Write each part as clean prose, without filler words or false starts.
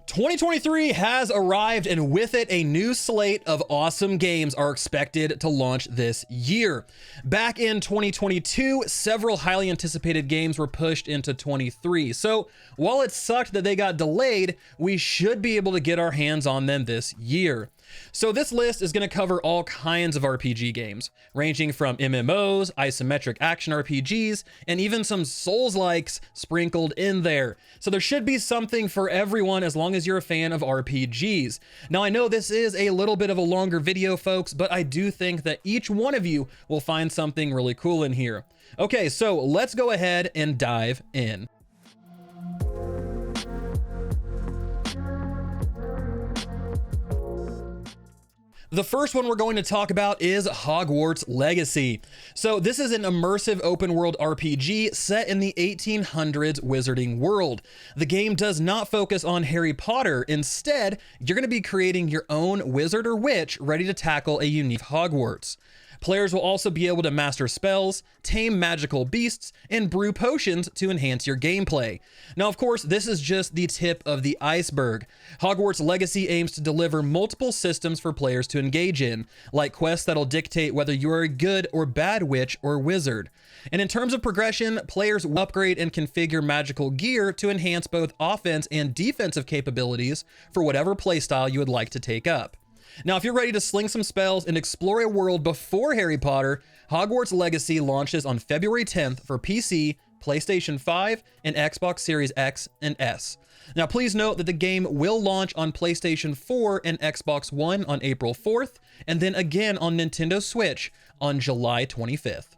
2023 has arrived, and with it, a new slate of awesome games are expected to launch this year. Back in 2022, several highly anticipated games were pushed into 23. So while it sucked that they got delayed, we should be able to get our hands on them this year. So this list is going to cover all kinds of RPG games, ranging from MMOs, isometric action RPGs, and even some Souls-likes sprinkled in there. So there should be something for everyone as long as you're a fan of RPGs. Now I know this is a little bit of a longer video, folks, but I do think that each one of you will find something really cool in here. Okay, so let's go ahead and dive in. The first one we're going to talk about is Hogwarts Legacy. So this is an immersive open world RPG set in the 1800s wizarding world. The game does not focus on Harry Potter. Instead, you're going to be creating your own wizard or witch ready to tackle a unique Hogwarts. Players will also be able to master spells, tame magical beasts, and brew potions to enhance your gameplay. Now, of course, this is just the tip of the iceberg. Hogwarts Legacy aims to deliver multiple systems for players to engage in, like quests that'll dictate whether you are a good or bad witch or wizard. And in terms of progression, players will upgrade and configure magical gear to enhance both offense and defensive capabilities for whatever playstyle you would like to take up. Now, if you're ready to sling some spells and explore a world before Harry Potter, Hogwarts Legacy launches on February 10th for PC, PlayStation 5, and Xbox Series X and S. Now, please note that the game will launch on PlayStation 4 and Xbox One on April 4th, and then again on Nintendo Switch on July 25th.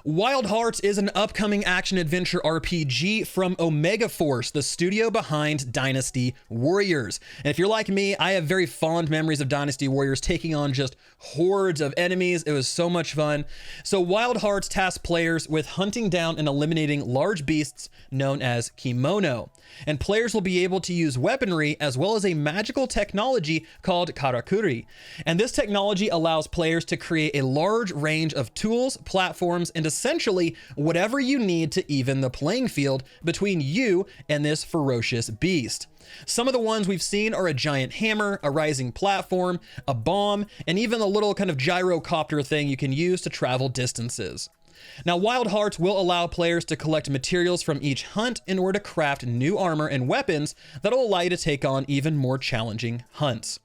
Wild Hearts is an upcoming action-adventure RPG from Omega Force, the studio behind Dynasty Warriors. And if you're like me, I have very fond memories of Dynasty Warriors taking on just hordes of enemies. It was so much fun. So Wild Hearts tasks players with hunting down and eliminating large beasts known as kimono. And players will be able to use weaponry as well as a magical technology called karakuri. And this technology allows players to create a large range of tools, platforms, and essentially whatever you need to even the playing field between you and this ferocious beast. Some of the ones we've seen are a giant hammer, a rising platform, a bomb, and even a little kind of gyrocopter thing you can use to travel distances. Now, Wild Hearts will allow players to collect materials from each hunt in order to craft new armor and weapons that'll allow you to take on even more challenging hunts.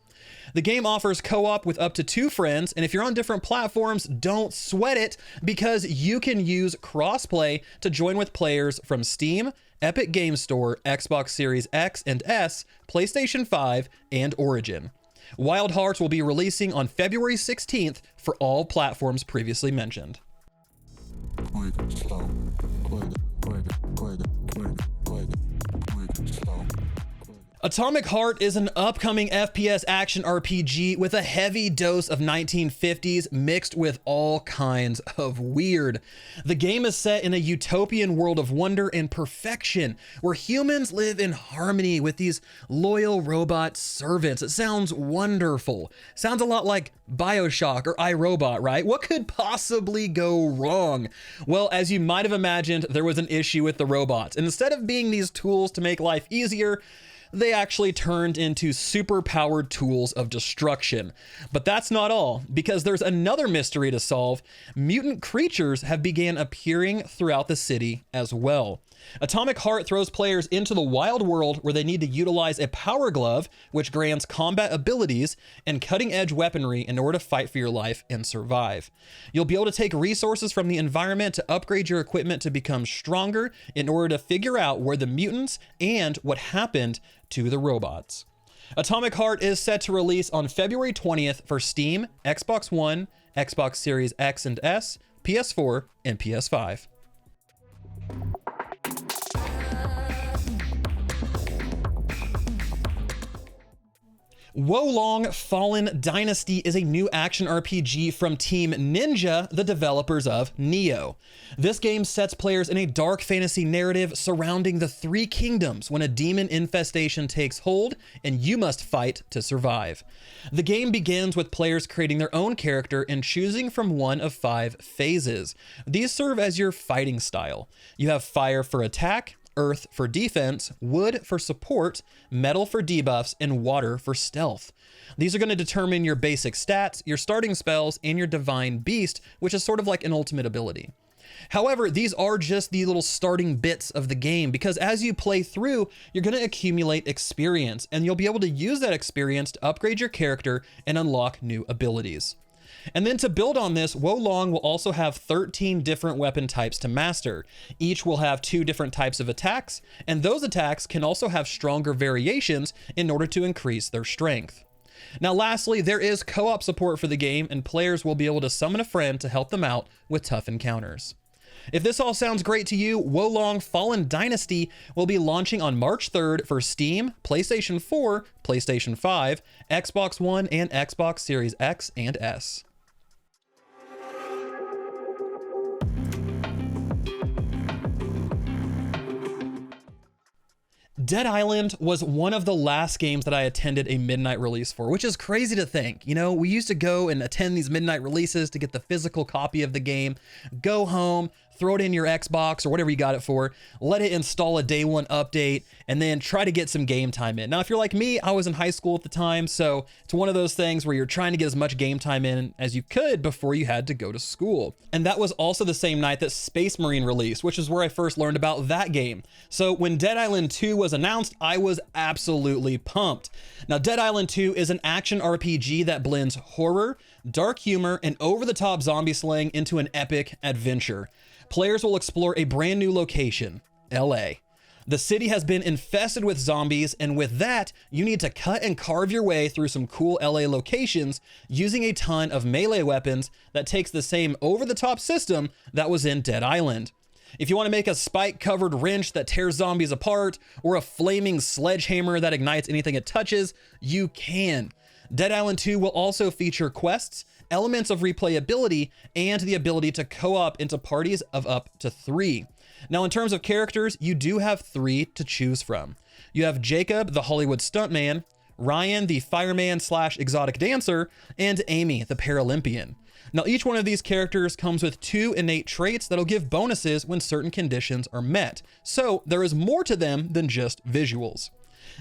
The game offers co-op with up to 2 friends, and if you're on different platforms, don't sweat it because you can use crossplay to join with players from Steam, Epic Games Store, Xbox Series X and S, PlayStation 5, and Origin. Wild Hearts will be releasing on February 16th for all platforms previously mentioned. Atomic Heart is an upcoming FPS action RPG with a heavy dose of 1950s mixed with all kinds of weird. The game is set in a utopian world of wonder and perfection where humans live in harmony with these loyal robot servants. It sounds wonderful. Sounds a lot like BioShock or iRobot, right? What could possibly go wrong? Well, as you might have imagined, there was an issue with the robots. And instead of being these tools to make life easier, they actually turned into super-powered tools of destruction. But that's not all, because there's another mystery to solve. Mutant creatures have began appearing throughout the city as well. Atomic Heart throws players into the wild world where they need to utilize a power glove, which grants combat abilities and cutting-edge weaponry in order to fight for your life and survive. You'll be able to take resources from the environment to upgrade your equipment to become stronger in order to figure out where the mutants and what happened to the robots. Atomic Heart is set to release on February 20th for Steam, Xbox One, Xbox Series X and S, PS4, and PS5. Wolong Fallen Dynasty is a new action RPG from Team Ninja, the developers of Nioh. This game sets players in a dark fantasy narrative surrounding the three kingdoms when a demon infestation takes hold and you must fight to survive. The game begins with players creating their own character and choosing from one of 5 phases. These serve as your fighting style. You have fire for attack, earth for defense, wood for support, metal for debuffs, and water for stealth. These are going to determine your basic stats, your starting spells, and your divine beast, which is sort of like an ultimate ability. However, these are just the little starting bits of the game, because as you play through, you're going to accumulate experience, and you'll be able to use that experience to upgrade your character and unlock new abilities. And then to build on this, Wolong will also have 13 different weapon types to master. Each will have 2 different types of attacks, and those attacks can also have stronger variations in order to increase their strength. Now lastly, there is co-op support for the game, and players will be able to summon a friend to help them out with tough encounters. If this all sounds great to you, Wolong Fallen Dynasty will be launching on March 3rd for Steam, PlayStation 4, PlayStation 5, Xbox One, and Xbox Series X and S. Dead Island was one of the last games that I attended a midnight release for, which is crazy to think. You know, we used to go and attend these midnight releases to get the physical copy of the game, go home, throw it in your Xbox or whatever you got it for, let it install a day one update, and then try to get some game time in. Now, if you're like me, I was in high school at the time, so it's one of those things where you're trying to get as much game time in as you could before you had to go to school. And that was also the same night that Space Marine released, which is where I first learned about that game. So when Dead Island 2 was announced, I was absolutely pumped. Now, Dead Island 2 is an action RPG that blends horror, dark humor, and over-the-top zombie slaying into an epic adventure. Players will explore a brand new location, LA. The city has been infested with zombies, and with that, you need to cut and carve your way through some cool LA locations using a ton of melee weapons that takes the same over-the-top system that was in Dead Island. If you want to make a spike-covered wrench that tears zombies apart, or a flaming sledgehammer that ignites anything it touches, you can. Dead Island 2 will also feature quests, elements of replayability, and the ability to co-op into parties of up to 3. Now, in terms of characters, you do have 3 to choose from. You have Jacob, the Hollywood stuntman, Ryan, the fireman/exotic dancer, and Amy, the Paralympian. Now, each one of these characters comes with 2 innate traits that'll give bonuses when certain conditions are met. So there is more to them than just visuals.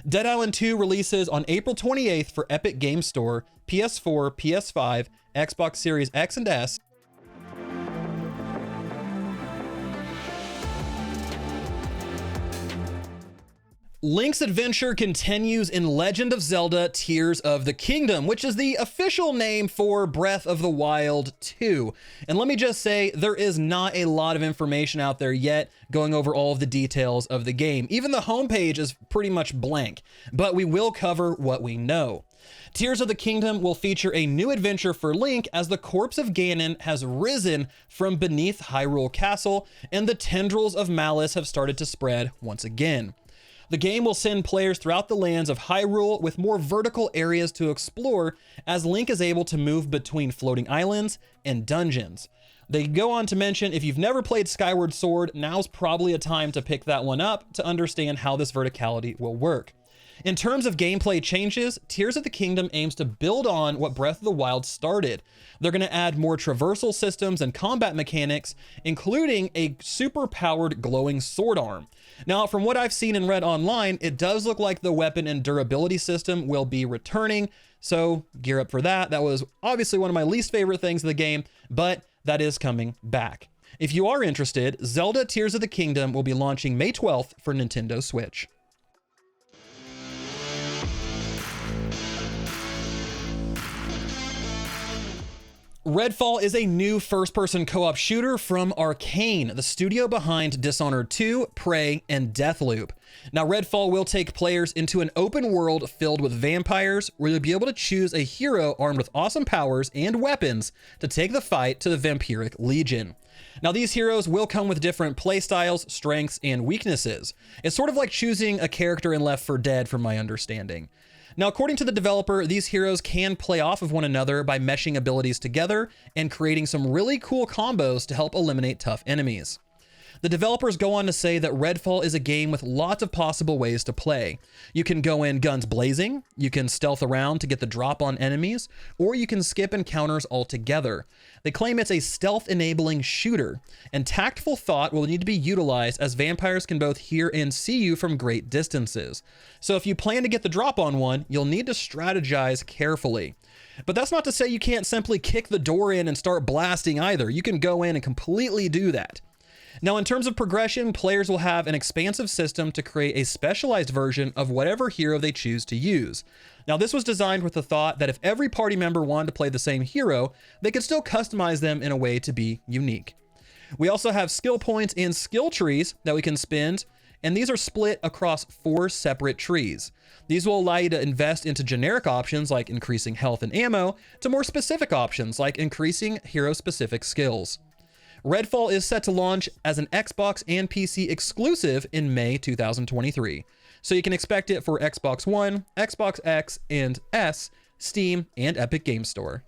Dead Island 2 releases on April 28th for Epic Games Store, PS4, PS5, Xbox Series X and S. Link's adventure continues in Legend of Zelda Tears of the Kingdom, which is the official name for Breath of the Wild 2. And let me just say, there is not a lot of information out there yet going over all of the details of the game. Even the homepage is pretty much blank, but we will cover what we know. Tears of the Kingdom will feature a new adventure for Link as the corpse of Ganon has risen from beneath Hyrule Castle and the tendrils of malice have started to spread once again. The game will send players throughout the lands of Hyrule with more vertical areas to explore as Link is able to move between floating islands and dungeons. They go on to mention if you've never played Skyward Sword, now's probably a time to pick that one up to understand how this verticality will work. In terms of gameplay changes, Tears of the Kingdom aims to build on what Breath of the Wild started. They're going to add more traversal systems and combat mechanics, including a super-powered glowing sword arm. Now, from what I've seen and read online, it does look like the weapon and durability system will be returning, so gear up for that. That was obviously one of my least favorite things in the game, but that is coming back. If you are interested, Zelda Tears of the Kingdom will be launching May 12th for Nintendo Switch. Redfall is a new first-person co-op shooter from Arcane, the studio behind Dishonored 2, Prey, and Deathloop. Now, Redfall will take players into an open world filled with vampires, where you'll be able to choose a hero armed with awesome powers and weapons to take the fight to the Vampiric Legion. Now, these heroes will come with different playstyles, strengths, and weaknesses. It's sort of like choosing a character in Left 4 Dead, from my understanding. Now, according to the developer, these heroes can play off of one another by meshing abilities together and creating some really cool combos to help eliminate tough enemies. The developers go on to say that Redfall is a game with lots of possible ways to play. You can go in guns blazing, you can stealth around to get the drop on enemies, or you can skip encounters altogether. They claim it's a stealth-enabling shooter, and tactful thought will need to be utilized as vampires can both hear and see you from great distances. So if you plan to get the drop on one, you'll need to strategize carefully. But that's not to say you can't simply kick the door in and start blasting either. You can go in and completely do that. Now, in terms of progression, players will have an expansive system to create a specialized version of whatever hero they choose to use. Now, this was designed with the thought that if every party member wanted to play the same hero, they could still customize them in a way to be unique. We also have skill points and skill trees that we can spend, and these are split across 4 separate trees. These will allow you to invest into generic options like increasing health and ammo to more specific options like increasing hero-specific skills. Redfall is set to launch as an Xbox and PC exclusive in May 2023. So you can expect it for Xbox One, Xbox X and S, Steam, and Epic Games Store.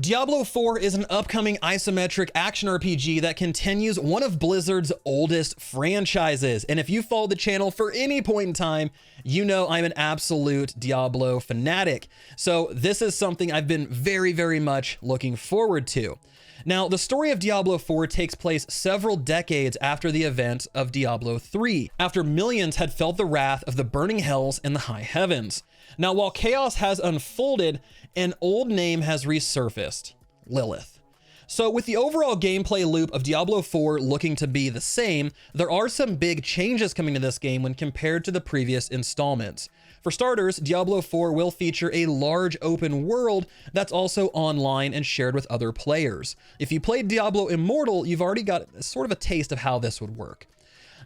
Diablo 4 is an upcoming isometric action RPG that continues one of Blizzard's oldest franchises. And if you followed the channel for any point in time, you know I'm an absolute Diablo fanatic. So this is something I've been very, very much looking forward to. Now, the story of Diablo 4 takes place several decades after the events of Diablo 3, after millions had felt the wrath of the burning hells in the high heavens. Now, while chaos has unfolded, an old name has resurfaced: Lilith. So with the overall gameplay loop of Diablo 4 looking to be the same, there are some big changes coming to this game when compared to the previous installments. For starters, Diablo 4 will feature a large open world that's also online and shared with other players. If you played Diablo Immortal, you've already got sort of a taste of how this would work.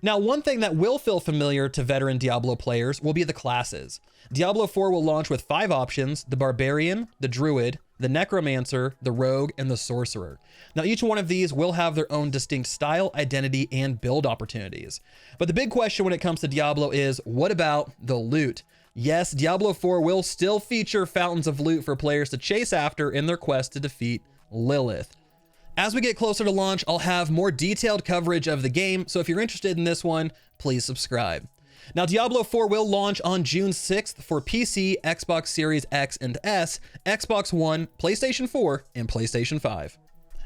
Now, one thing that will feel familiar to veteran Diablo players will be the classes. Diablo 4 will launch with 5 options: the Barbarian, the Druid, the Necromancer, the Rogue, and the Sorcerer. Now, each one of these will have their own distinct style, identity, and build opportunities. But the big question when it comes to Diablo is, what about the loot? Yes, Diablo 4 will still feature fountains of loot for players to chase after in their quest to defeat Lilith. As we get closer to launch, I'll have more detailed coverage of the game, so if you're interested in this one, please subscribe. Now, Diablo 4 will launch on June 6th for PC, Xbox Series X and S, Xbox One, PlayStation 4, and PlayStation 5.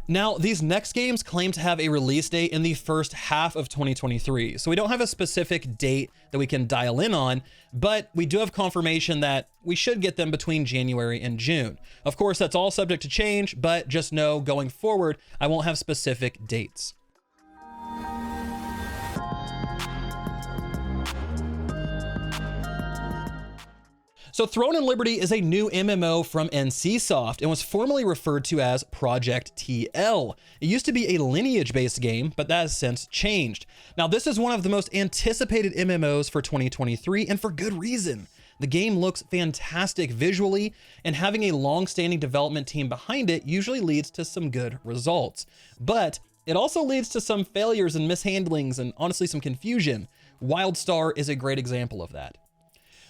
Now, these next games claim to have a release date in the first half of 2023, so we don't have a specific date that we can dial in on, but we do have confirmation that we should get them between January and June. Of course, that's all subject to change, but just know going forward, I won't have specific dates. So Throne and Liberty is a new MMO from NCSoft and was formerly referred to as Project TL. It used to be a lineage-based game, but that has since changed. Now, this is one of the most anticipated MMOs for 2023, and for good reason. The game looks fantastic visually, and having a long-standing development team behind it usually leads to some good results. But it also leads to some failures and mishandlings and honestly some confusion. WildStar is a great example of that.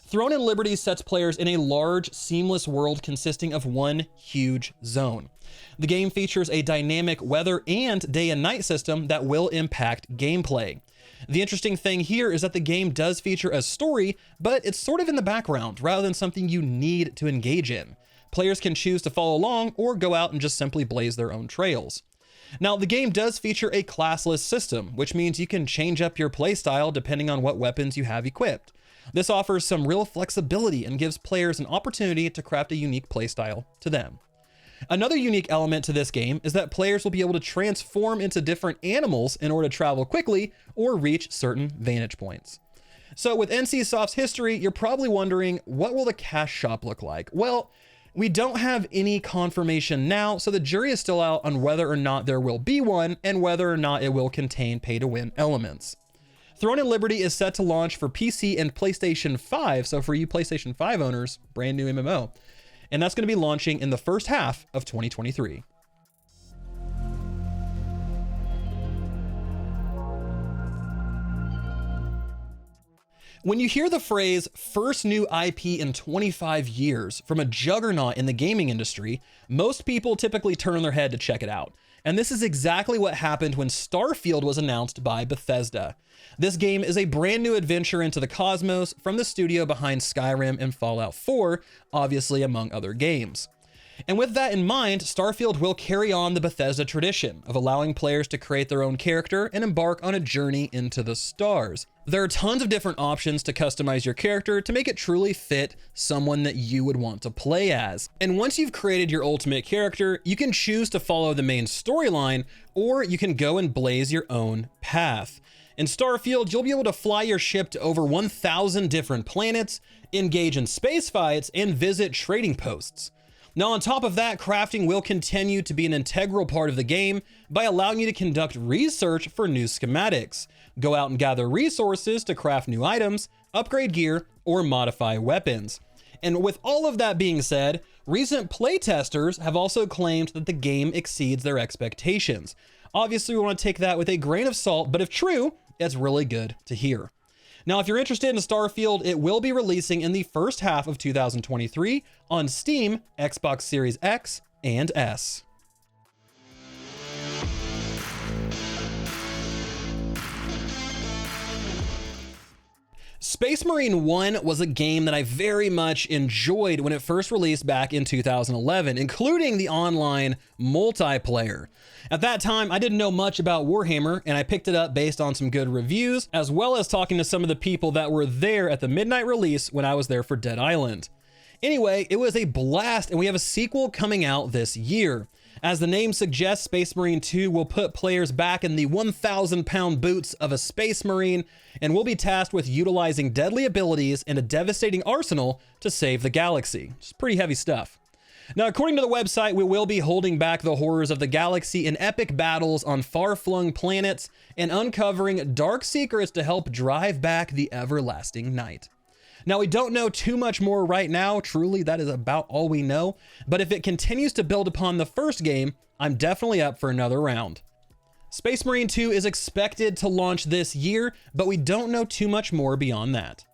Throne and Liberty sets players in a large, seamless world consisting of one huge zone. The game features a dynamic weather and day and night system that will impact gameplay. The interesting thing here is that the game does feature a story, but it's sort of in the background rather than something you need to engage in. Players can choose to follow along or go out and just simply blaze their own trails. Now, the game does feature a classless system, which means you can change up your playstyle depending on what weapons you have equipped. This offers some real flexibility and gives players an opportunity to craft a unique playstyle to them. Another unique element to this game is that players will be able to transform into different animals in order to travel quickly or reach certain vantage points. So with NCSoft's history, you're probably wondering, what will the cash shop look like? Well, we don't have any confirmation now, so the jury is still out on whether or not there will be one and whether or not it will contain pay-to-win elements. Throne and Liberty is set to launch for PC and PlayStation 5, so for you PlayStation 5 owners, brand new MMO. And that's going to be launching in the first half of 2023. When you hear the phrase first new IP in 25 years from a juggernaut in the gaming industry, most people typically turn their head to check it out. And this is exactly what happened when Starfield was announced by Bethesda. This game is a brand new adventure into the cosmos from the studio behind Skyrim and Fallout 4, obviously among other games. And with that in mind, Starfield will carry on the Bethesda tradition of allowing players to create their own character and embark on a journey into the stars. There are tons of different options to customize your character to make it truly fit someone that you would want to play as. And once you've created your ultimate character, you can choose to follow the main storyline, or you can go and blaze your own path. In Starfield, you'll be able to fly your ship to over 1,000 different planets, engage in space fights, and visit trading posts. Now, on top of that, crafting will continue to be an integral part of the game by allowing you to conduct research for new schematics, go out and gather resources to craft new items, upgrade gear, or modify weapons. And with all of that being said, recent playtesters have also claimed that the game exceeds their expectations. Obviously, we want to take that with a grain of salt, but if true, it's really good to hear. Now, if you're interested in Starfield, it will be releasing in the first half of 2023 on Steam, Xbox Series X, and S. Space Marine 1 was a game that I very much enjoyed when it first released back in 2011, including the online multiplayer. At that time, I didn't know much about Warhammer, and I picked it up based on some good reviews, as well as talking to some of the people that were there at the midnight release when I was there for Dead Island. Anyway, it was a blast, and we have a sequel coming out this year. As the name suggests, Space Marine 2 will put players back in the 1,000-pound boots of a Space Marine, and will be tasked with utilizing deadly abilities and a devastating arsenal to save the galaxy. It's pretty heavy stuff. Now, according to the website, we will be holding back the horrors of the galaxy in epic battles on far-flung planets and uncovering dark secrets to help drive back the everlasting night. Now, we don't know too much more right now. Truly, that is about all we know. But if it continues to build upon the first game, I'm definitely up for another round. Space Marine 2 is expected to launch this year, but we don't know too much more beyond that.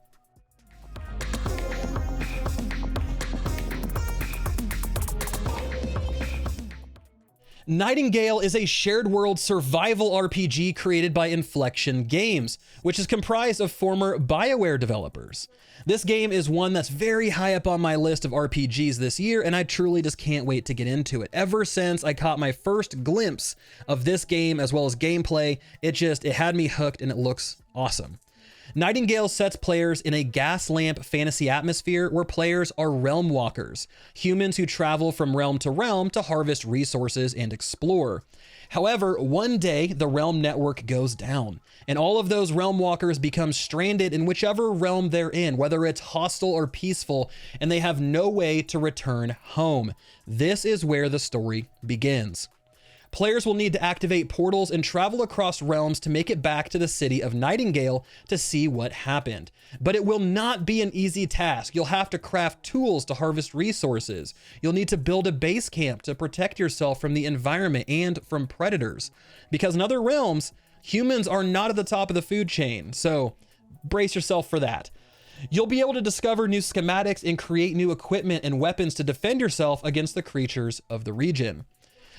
Nightingale is a shared world survival RPG created by Inflection Games, which is comprised of former BioWare developers. This game is one that's very high up on my list of RPGs this year, and I truly just can't wait to get into it. Ever since I caught my first glimpse of this game as well as gameplay, it had me hooked, and it looks awesome. Nightingale sets players in a gas lamp fantasy atmosphere where players are realm walkers, humans who travel from realm to realm to harvest resources and explore. However, one day the realm network goes down, and all of those realm walkers become stranded in whichever realm they're in, whether it's hostile or peaceful, and they have no way to return home. This is where the story begins. Players will need to activate portals and travel across realms to make it back to the city of Nightingale to see what happened. But it will not be an easy task. You'll have to craft tools to harvest resources. You'll need to build a base camp to protect yourself from the environment and from predators. Because in other realms, humans are not at the top of the food chain, so brace yourself for that. You'll be able to discover new schematics and create new equipment and weapons to defend yourself against the creatures of the region.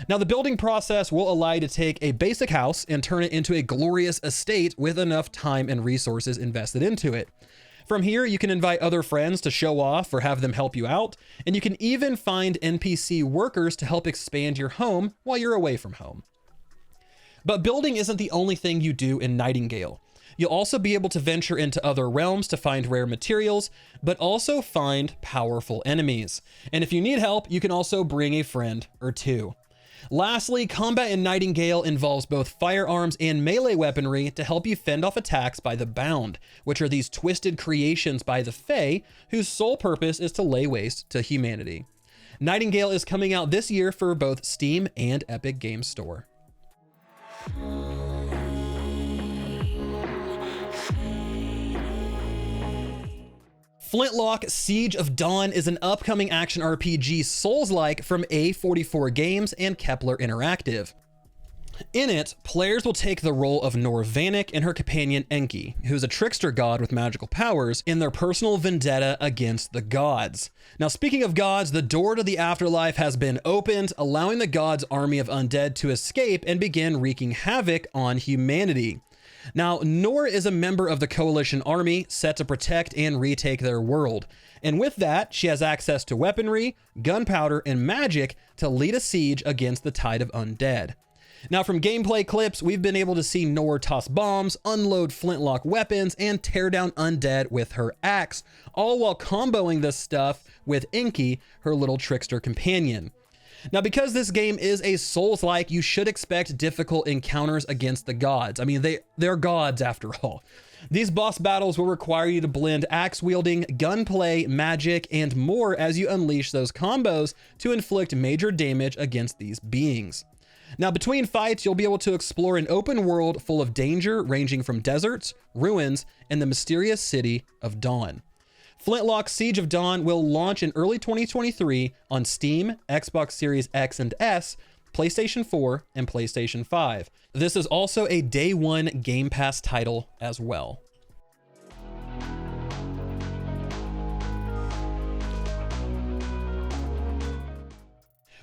Now, the building process will allow you to take a basic house and turn it into a glorious estate with enough time and resources invested into it. From here, you can invite other friends to show off or have them help you out, and you can even find NPC workers to help expand your home while you're away from home. But building isn't the only thing you do in Nightingale. You'll also be able to venture into other realms to find rare materials, but also find powerful enemies. And if you need help, you can also bring a friend or two. Lastly, combat in Nightingale involves both firearms and melee weaponry to help you fend off attacks by the Bound, which are these twisted creations by the Fae, whose sole purpose is to lay waste to humanity. Nightingale is coming out this year for both Steam and Epic Games Store. Flintlock Siege of Dawn is an upcoming action RPG Souls-like from A44 Games and Kepler Interactive. In it, players will take the role of Nor Vanek and her companion Enki, who's a trickster god with magical powers, in their personal vendetta against the gods. Now, speaking of gods, the door to the afterlife has been opened, allowing the gods' army of undead to escape and begin wreaking havoc on humanity. Now, Nor is a member of the Coalition army set to protect and retake their world. And with that, she has access to weaponry, gunpowder, and magic to lead a siege against the tide of undead. Now, from gameplay clips, we've been able to see Nor toss bombs, unload flintlock weapons, and tear down undead with her axe, all while comboing this stuff with Enki, her little trickster companion. Now, because this game is a Souls-like, you should expect difficult encounters against the gods. I mean, they're gods after all. These boss battles will require you to blend axe wielding, gunplay, magic, and more as you unleash those combos to inflict major damage against these beings. Now, between fights, you'll be able to explore an open world full of danger ranging from deserts, ruins, and the mysterious city of Dawn. Flintlock Siege of Dawn will launch in early 2023 on Steam, Xbox Series X and S, PlayStation 4, and PlayStation 5. This is also a day one Game Pass title as well.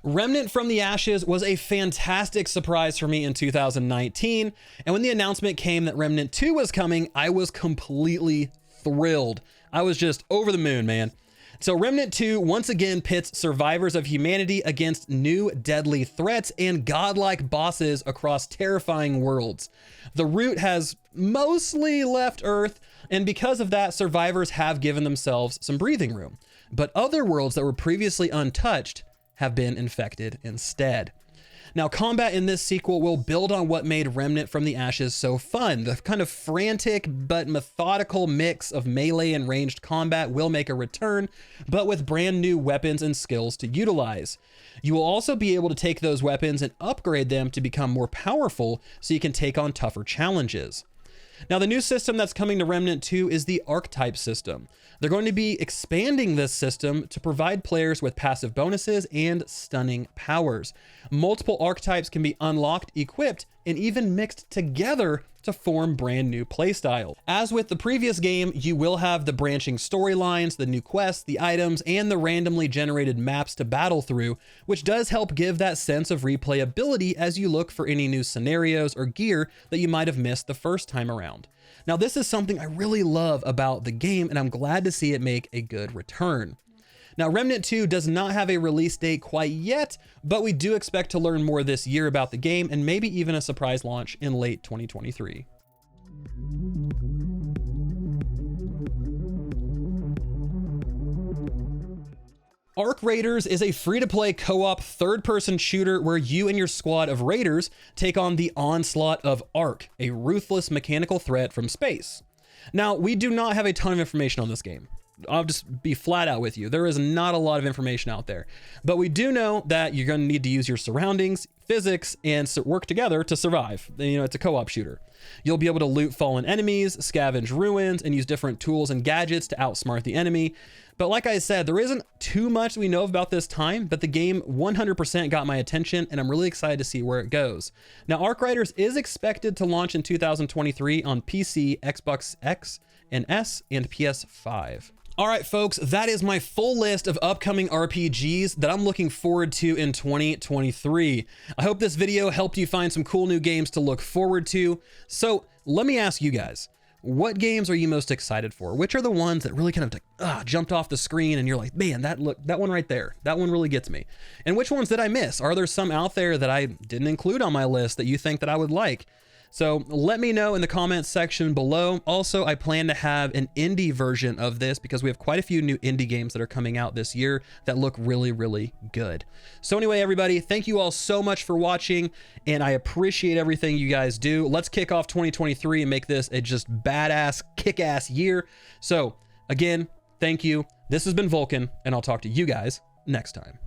Remnant from the Ashes was a fantastic surprise for me in 2019, and when the announcement came that Remnant 2 was coming, I was completely thrilled. I was just over the moon, man. So Remnant 2 once again pits survivors of humanity against new deadly threats and godlike bosses across terrifying worlds. The Root has mostly left Earth, and because of that, survivors have given themselves some breathing room. But other worlds that were previously untouched have been infected instead. Now, combat in this sequel will build on what made Remnant from the Ashes so fun. The kind of frantic but methodical mix of melee and ranged combat will make a return, but with brand new weapons and skills to utilize. You will also be able to take those weapons and upgrade them to become more powerful so you can take on tougher challenges. Now, the new system that's coming to Remnant 2 is the Archetype system. They're going to be expanding this system to provide players with passive bonuses and stunning powers. Multiple archetypes can be unlocked, equipped, and even mixed together to form brand new playstyles. As with the previous game, you will have the branching storylines, the new quests, the items, and the randomly generated maps to battle through, which does help give that sense of replayability as you look for any new scenarios or gear that you might have missed the first time around. Now, this is something I really love about the game, and I'm glad to see it make a good return. Now, Remnant 2 does not have a release date quite yet, but we do expect to learn more this year about the game and maybe even a surprise launch in late 2023. Arc Raiders is a free-to-play co-op third-person shooter where you and your squad of raiders take on the onslaught of Arc, a ruthless mechanical threat from space. Now, we do not have a ton of information on this game. I'll just be flat out with you. There is not a lot of information out there, but we do know that you're going to need to use your surroundings, physics, and work together to survive. You know, it's a co-op shooter. You'll be able to loot fallen enemies, scavenge ruins, and use different tools and gadgets to outsmart the enemy. But like I said, there isn't too much we know about this time, but the game 100% got my attention, and I'm really excited to see where it goes. Now, Arc Raiders is expected to launch in 2023 on PC, Xbox X and S, and PS5. All right, folks, that is my full list of upcoming RPGs that I'm looking forward to in 2023. I hope this video helped you find some cool new games to look forward to. So let me ask you guys, what games are you most excited for? Which are the ones that really kind of jumped off the screen and you're like, man, that one right there, that one really gets me? And which ones did I miss? Are there some out there that I didn't include on my list that you think that I would like? So let me know in the comments section below. Also, I plan to have an indie version of this because we have quite a few new indie games that are coming out this year that look really, really good. So anyway, everybody, thank you all so much for watching, and I appreciate everything you guys do. Let's kick off 2023 and make this a just badass, kick-ass year. So again, thank you. This has been Vulkan, and I'll talk to you guys next time.